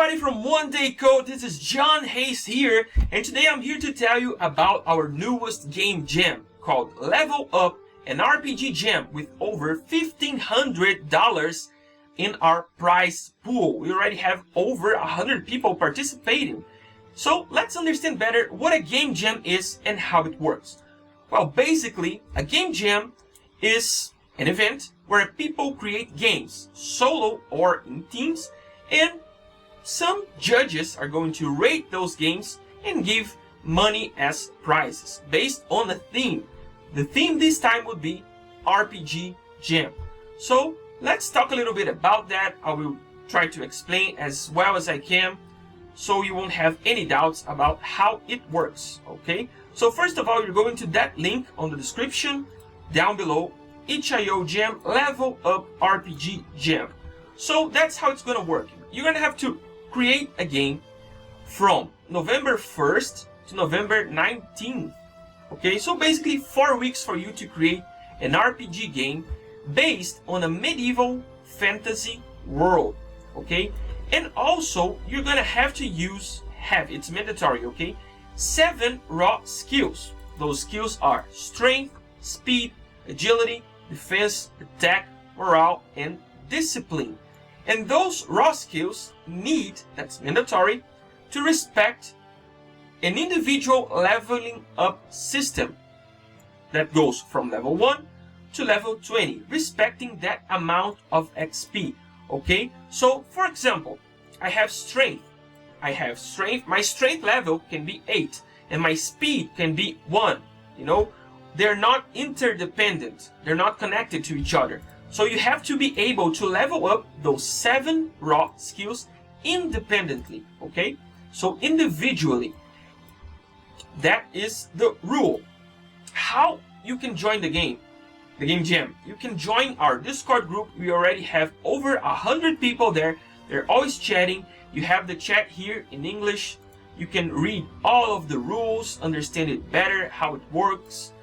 everybody from One Day Code. This is John Hayes here, and today I'm here to tell you about our newest game jam called Level Up, an RPG jam with over $1,500 in our prize pool. We already have over 100 people participating. So let's understand better what a game jam is and how it works. Well, basically, a game jam is an event where people create games, solo or in teams, and some judges are going to rate those games and give money as prizes based on a theme. The theme this time would be RPG Jam. So let's talk a little bit about that. I will try to explain as well as I can so you won't have any doubts about how it works, okay? So first of all, you're going to that link on the description down below, itch.io Jam Level Up RPG Jam. So that's how it's gonna work. You're gonna have to create a game from November 1st to November 19th. Okay, so basically 4 weeks for you to create an RPG game based on a medieval fantasy world. Okay, and also you're gonna have to it's mandatory, okay, 7 raw skills. Those skills are strength, speed, agility, defense, attack, morale, and discipline. And those raw skills need, that's mandatory, to respect an individual leveling up system that goes from level 1 to level 20, respecting that amount of XP. Okay, so for example, I have strength. My strength level can be 8 and my speed can be 1. You know, they're not interdependent, they're not connected to each other. So you have to be able to level up those 7 raw skills independently, okay? So individually. That is the rule. How you can join the game jam? You can join our Discord group. We already have over 100 people there. They're always chatting. You have the chat here in English. You can read all of the rules, understand it better, how it works.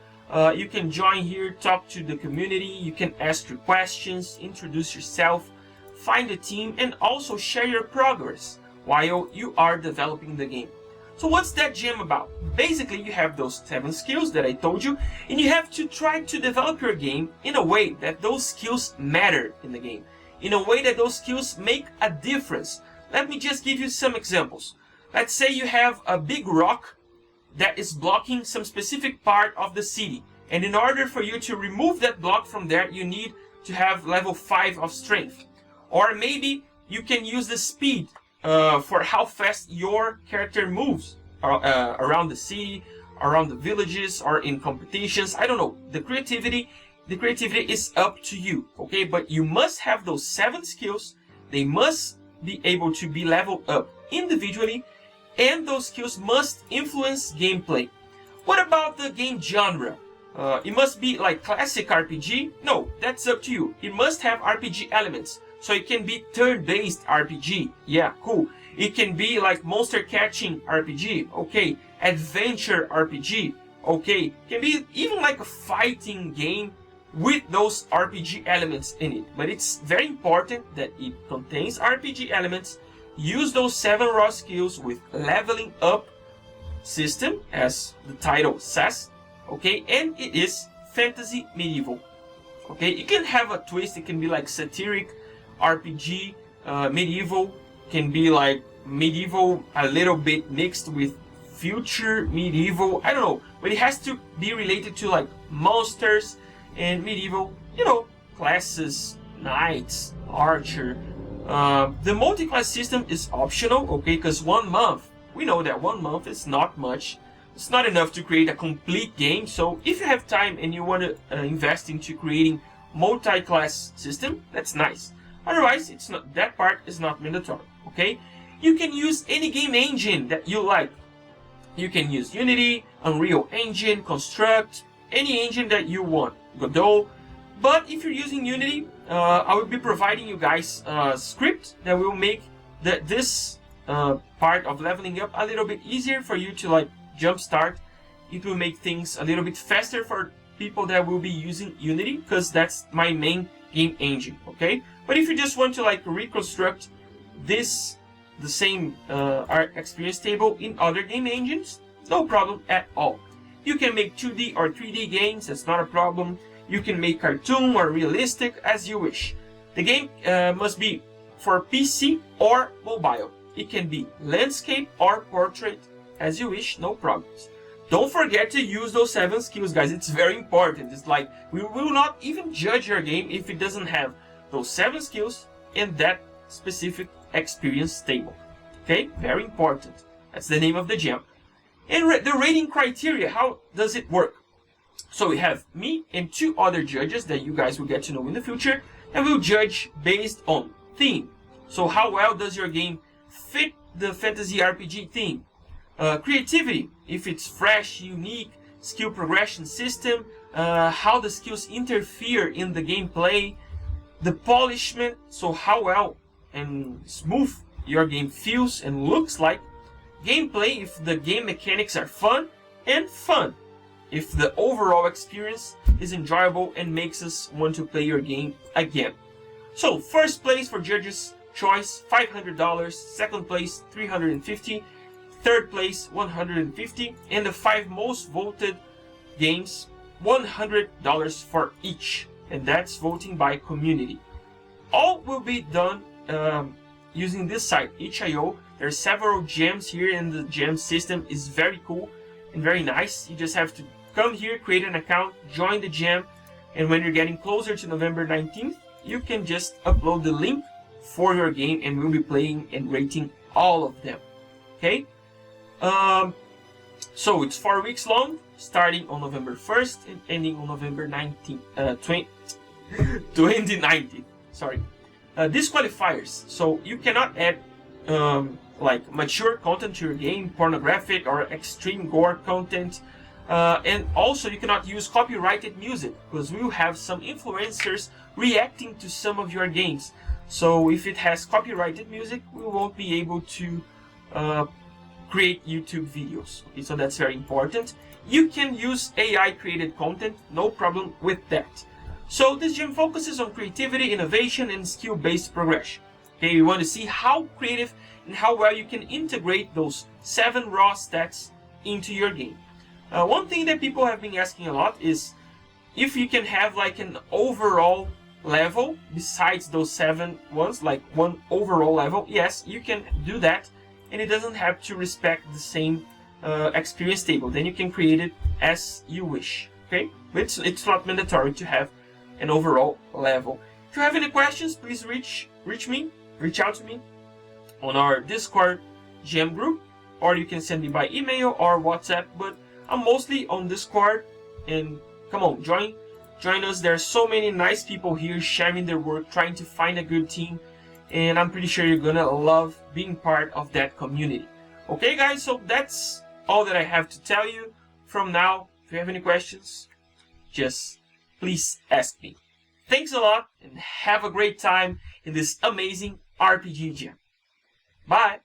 You can join here, talk to the community, you can ask your questions, introduce yourself, find a team, and also share your progress while you are developing the game. So what's that jam about? Basically, you have those 7 skills that I told you, and you have to try to develop your game in a way that those skills matter in the game, in a way that those skills make a difference. Let me just give you some examples. Let's say you have a big rock that is blocking some specific part of the city, and in order for you to remove that block from there, you need to have level 5 of strength. Or maybe you can use the speed for how fast your character moves around the city, around the villages, or in competitions. I don't know. The creativity is up to you, okay? But you must have those 7 skills. They must be able to be leveled up individually, and those skills must influence gameplay. What about the game genre? It must be like classic RPG? No, that's up to you. It must have RPG elements. So it can be turn-based RPG. Yeah, cool. It can be like monster catching RPG. Okay. Adventure RPG. Okay. It can be even like a fighting game with those RPG elements in it. But it's very important that it contains RPG elements. Use those 7 raw skills with leveling up system, as the title says, okay, and it is fantasy medieval, okay. You can have a twist. It can be like satiric RPG, medieval, can be like medieval a little bit mixed with future medieval, I don't know, but it has to be related to like monsters and medieval, you know, classes, knights, archer. The multi-class system is optional, okay, because 1 month, we know that 1 month is not much. It's not enough to create a complete game. So if you have time and you want to invest into creating multi-class system, that's nice. Otherwise, it's not, that part is not mandatory, okay? You can use any game engine that you like. You can use Unity, Unreal Engine, Construct, any engine that you want, Godot. But if you're using Unity, I will be providing you guys a script that will make this part of leveling up a little bit easier for you to like jumpstart. It will make things a little bit faster for people that will be using Unity, because that's my main game engine, okay? But if you just want to like reconstruct this the same art experience table in other game engines, no problem at all. You can make 2D or 3D games, that's not a problem. You can make cartoon or realistic as you wish. The game must be for PC or mobile. It can be landscape or portrait as you wish, no problems. Don't forget to use those 7 skills, guys. It's very important. It's like we will not even judge your game if it doesn't have those 7 skills in that specific experience table. Okay, very important. That's the name of the gem. And the rating criteria, how does it work? So we have me and 2 other judges that you guys will get to know in the future, and we'll judge based on theme. So how well does your game fit the fantasy RPG theme? Creativity, if it's fresh, unique, skill progression system, how the skills interfere in the gameplay, the polishment, so how well and smooth your game feels and looks like, gameplay, if the game mechanics are fun, and fun, if the overall experience is enjoyable and makes us want to play your game again. So first place for judges choice $500, second place $350, third place $150, and the 5 most voted games $100 for each, and that's voting by community. All will be done using this site itch.io. There are several gems here, and the gem system is very cool and very nice. You just have to come here, create an account, join the gem, and when you're getting closer to November 19th, you can just upload the link for your game, and we'll be playing and rating all of them. Okay? So it's 4 weeks long, starting on November 1st and ending on November 2019. Sorry. Disqualifiers. So you cannot add like mature content to your game, pornographic or extreme gore content. And also you cannot use copyrighted music, because we will have some influencers reacting to some of your games. So if it has copyrighted music, we won't be able to create YouTube videos. Okay, so that's very important. You can use AI created content, no problem with that. So this gem focuses on creativity, innovation, and skill-based progression. Okay, we want to see how creative and how well you can integrate those 7 raw stats into your game. One thing that people have been asking a lot is if you can have like an overall level besides those 7 ones, like one overall level. Yes, you can do that, and it doesn't have to respect the same experience table. Then you can create it as you wish. Okay, it's not mandatory to have an overall level. If you have any questions, please reach out to me on our Discord gem group, or you can send me by email or WhatsApp. But I'm mostly on Discord, and come on, join us. There are so many nice people here sharing their work, trying to find a good team, and I'm pretty sure you're gonna love being part of that community. Okay guys, so that's all that I have to tell you from now. If you have any questions, just please ask me. Thanks a lot, and have a great time in this amazing RPG gem. Bye!